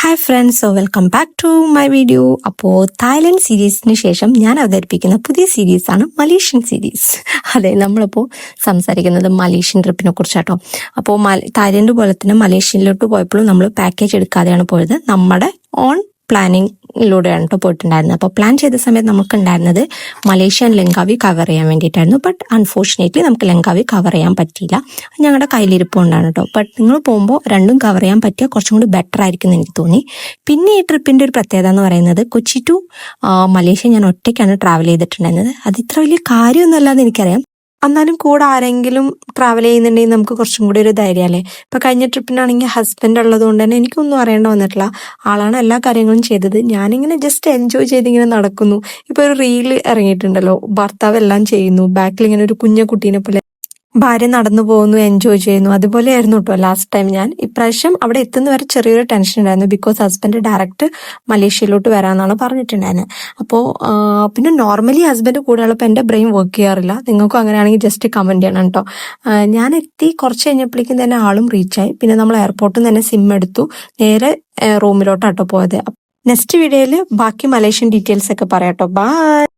Hi friends, welcome back to my video. അപ്പോൾ Thailand സീരീസിന് ശേഷം ഞാൻ അവതരിപ്പിക്കുന്ന പുതിയ സീരീസാണ് മലേഷ്യൻ സീരീസ്. അതെ, നമ്മളിപ്പോൾ സംസാരിക്കുന്നത് മലേഷ്യൻ ട്രിപ്പിനെ കുറിച്ചാട്ടോ. അപ്പോൾ തായ്ലൻഡ് പോലെ തന്നെ മലേഷ്യയിലോട്ട് പോയപ്പോഴും നമ്മൾ പാക്കേജ് എടുക്കാതെയാണ് പോയത്. നമ്മുടെ ഓൺ പ്ലാനിങ്ങിലൂടെയാണ് കേട്ടോ പോയിട്ടുണ്ടായിരുന്നത്. അപ്പോൾ പ്ലാൻ ചെയ്ത സമയത്ത് നമുക്ക് ഉണ്ടായിരുന്നത് മലേഷ്യ ആൻഡ് ലങ്കാവി കവർ ചെയ്യാൻ വേണ്ടിയിട്ടായിരുന്നു. ബട്ട് അൺഫോർച്ചുനേറ്റ്ലി നമുക്ക് ലങ്കാവി കവർ ചെയ്യാൻ പറ്റിയില്ല. ഞങ്ങളുടെ കയ്യിലിരിപ്പുണ്ടാണ് കേട്ടോ. ബട്ട് നിങ്ങൾ പോകുമ്പോൾ രണ്ടും കവർ ചെയ്യാൻ പറ്റിയ കുറച്ചും കൂടി ബെറ്റർ ആയിരിക്കും എന്ന് എനിക്ക് തോന്നി. പിന്നെ ഈ ട്രിപ്പിന്റെ ഒരു പ്രത്യേകത എന്ന് പറയുന്നത്, കൊച്ചി ടു മലേഷ്യ ഞാൻ ഒറ്റയ്ക്കാണ് ട്രാവൽ ചെയ്തിട്ടുണ്ടായിരുന്നത്. അത് ഇത്ര വലിയ കാര്യമൊന്നുമല്ലാതെ എനിക്കറിയാം. എന്നാലും കൂടെ ആരെങ്കിലും ട്രാവൽ ചെയ്യുന്നുണ്ടെങ്കിൽ നമുക്ക് കുറച്ചും കൂടി ഒരു ധൈര്യമല്ലേ. ഇപ്പൊ കഴിഞ്ഞ ട്രിപ്പിനാണെങ്കിൽ ഹസ്ബൻഡ് ഉള്ളത് കൊണ്ട് തന്നെ എനിക്കൊന്നും അറിയേണ്ട വന്നിട്ടില്ല. ആളാണ് എല്ലാ കാര്യങ്ങളും ചെയ്തത്. ഞാനിങ്ങനെ ജസ്റ്റ് എൻജോയ് ചെയ്തിങ്ങനെ നടക്കുന്നു. ഇപ്പൊ ഒരു റീല് ഇറങ്ങിയിട്ടുണ്ടല്ലോ, ഭർത്താവ് എല്ലാം ചെയ്യുന്നു, ബാക്കിൽ ഇങ്ങനെ ഒരു കുഞ്ഞു കുട്ടീനെ പോലെ ഭാര്യ നടന്നു പോകുന്നു, എൻജോയ് ചെയ്യുന്നു. അതുപോലെയായിരുന്നു കേട്ടോ ലാസ്റ്റ് ടൈം. ഞാൻ ഇപ്രാവശ്യം അവിടെ എത്തുന്ന വരെ ചെറിയൊരു ടെൻഷൻ ഉണ്ടായിരുന്നു. ബിക്കോസ് ഹസ്ബൻഡ് ഡയറക്റ്റ് മലേഷ്യയിലോട്ട് വരാമെന്നാണ് പറഞ്ഞിട്ടുണ്ടായിരുന്നത്. അപ്പോൾ പിന്നെ നോർമലി ഹസ്ബൻഡ് കൂടെ ഉള്ളപ്പോൾ എൻ്റെ ബ്രെയിൻ വർക്ക് ചെയ്യാറില്ല. നിങ്ങൾക്കും അങ്ങനെയാണെങ്കിൽ ജസ്റ്റ് കമന്റ് ചെയ്യണം കേട്ടോ. ഞാൻ എത്തി കുറച്ച് കഴിഞ്ഞപ്പോഴേക്കും തന്നെ ആളും റീച്ചായി. പിന്നെ നമ്മൾ എയർപോർട്ടിൽ തന്നെ സിം എടുത്തു നേരെ റൂമിലോട്ടാട്ടോ പോയത്. നെക്സ്റ്റ് വീഡിയോയിൽ ബാക്കി മലേഷ്യൻ ഡീറ്റെയിൽസ് ഒക്കെ പറയാം കേട്ടോ. ബൈ.